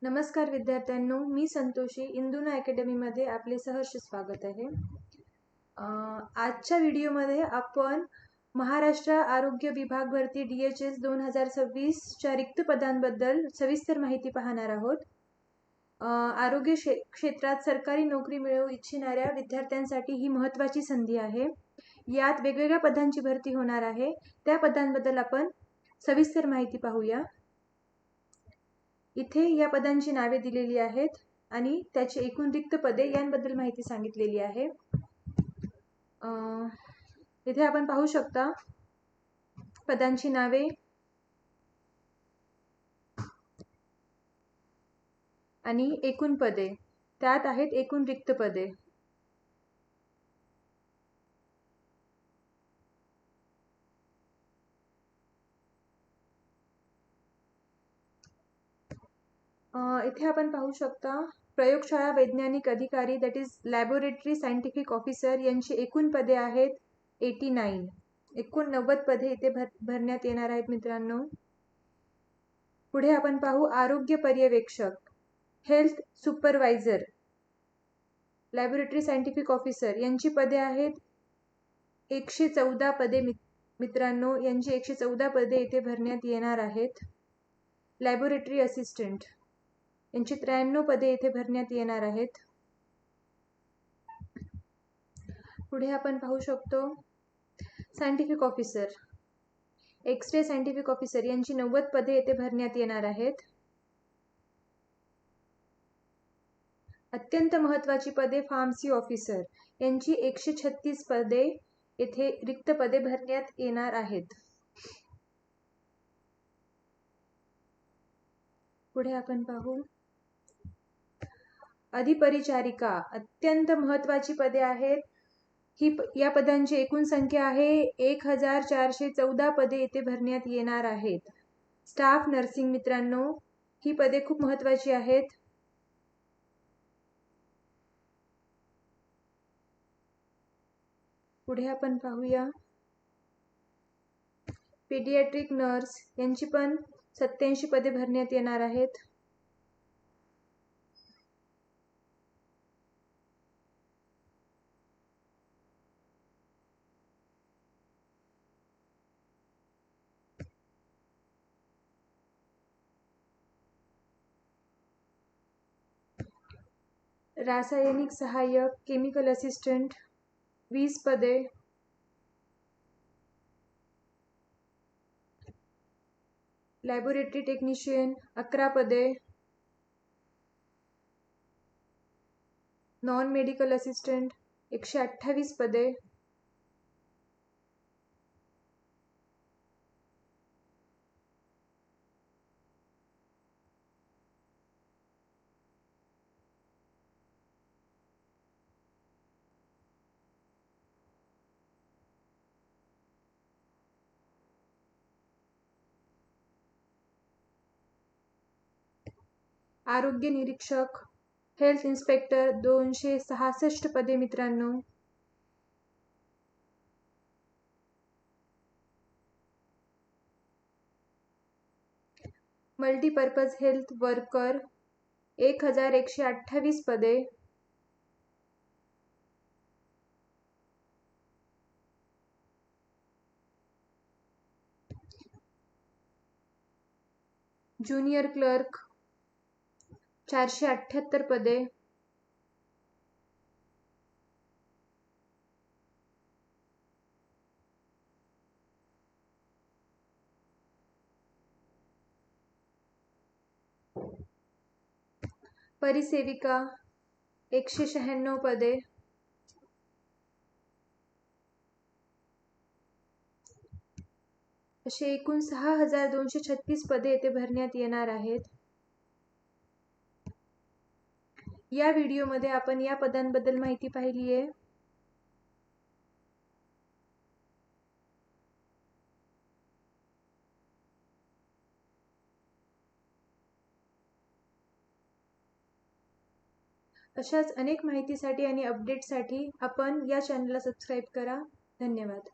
नमस्कार विद्यार्थ्यांनो, मी संतोषी इंदुना अकॅडमीमध्ये आपले सहर्ष स्वागत आहे। आजच्या व्हिडिओमध्ये आपण महाराष्ट्र आरोग्य विभाग भरती DHS 2026 च्या रिक्त पदांबद्दल सविस्तर माहिती पाहणार आहोत। आरोग्य क्षेत्रात सरकारी नोकरी मिळवू इच्छिणाऱ्या विद्यार्थ्यांसाठी ही महत्त्वाची संधी आहे। यात वेगवेगळ्या पदांची भरती होणार आहे। त्या पदांबद्दल आपण सविस्तर माहिती पाहूया। इथे या पदांची नावे दिलेली आहेत आणि त्याची एकूण रिक्त पदे यांबद्दल माहिती सांगितलेली आहे। इथे आपण पाहू शकता पदांची नावे आणि एकूण पदे, त्यात आहेत एकूण रिक्त पदे। इथे आपण पाहू शकता प्रयोगशाळा वैज्ञानिक अधिकारी that is laboratory scientific officer यांची एकूण पदे आहेत 89। एकूण 90 पदे इथे भरण्यात येणार आहेत मित्रांनो। पुढे आपण पाहू आरोग्य पर्यवेक्षक health supervisor laboratory scientific officer यांची पदे आहेत 114 पदे मित्रांनो, यांची 114 पदे इथे भरण्यात येणार आहेत। लॅबोरेटरी असिस्टंट यांची 93 पदे इथे भरण्यात येणार आहेत। पुढे आपण पाहू शकतो scientific officer X-ray scientific officer यांची 90 पदे इथे भरण्यात येणार आहेत। अत्यंत महत्त्वाची पदे फार्मसी ऑफिसर यांची 136 पदे इथे रिक्त पदे भरण्यात येणार आहेत। पुढे आपण पाहू अधिपरिचारिका अत्यंत महत्त्वाची पदे आहेत। या पदांची एकूण संख्या आहे 1414 पदे इथे भरण्यात येणार आहेत। स्टाफ नर्सिंग मित्रांनो, ही पदे खूप महत्त्वाची आहेत। पुढे आपण पाहूया पीडियाट्रिक नर्स यांची पण 87 पदे भरण्यात येणार आहेत। रासायनिक सहाय्यक केमिकल असिस्टंट 20 पदे। लॅबोरेटरी टेक्निशियन 11 पदे। नॉन मेडिकल असिस्टंट 128 पदे। आरोग्य निरीक्षक हेल्थ इन्स्पेक्टर 266 पदे मित्रांनो। मल्टीपर्पज हेल्थ वर्कर 1128 पदे। जूनियर क्लर्क 478 पदे। परिसेविका 196 पदे। असे एकूण 6236 पदे येथे भरण्यात येणार आहेत। या व्हिडिओमध्ये आपण या पदांबद्दल माहिती पाहिली आहे। अशाच अनेक माहितीसाठी आणि अपडेटसाठी आपण या चॅनलला सबस्क्राईब करा। धन्यवाद।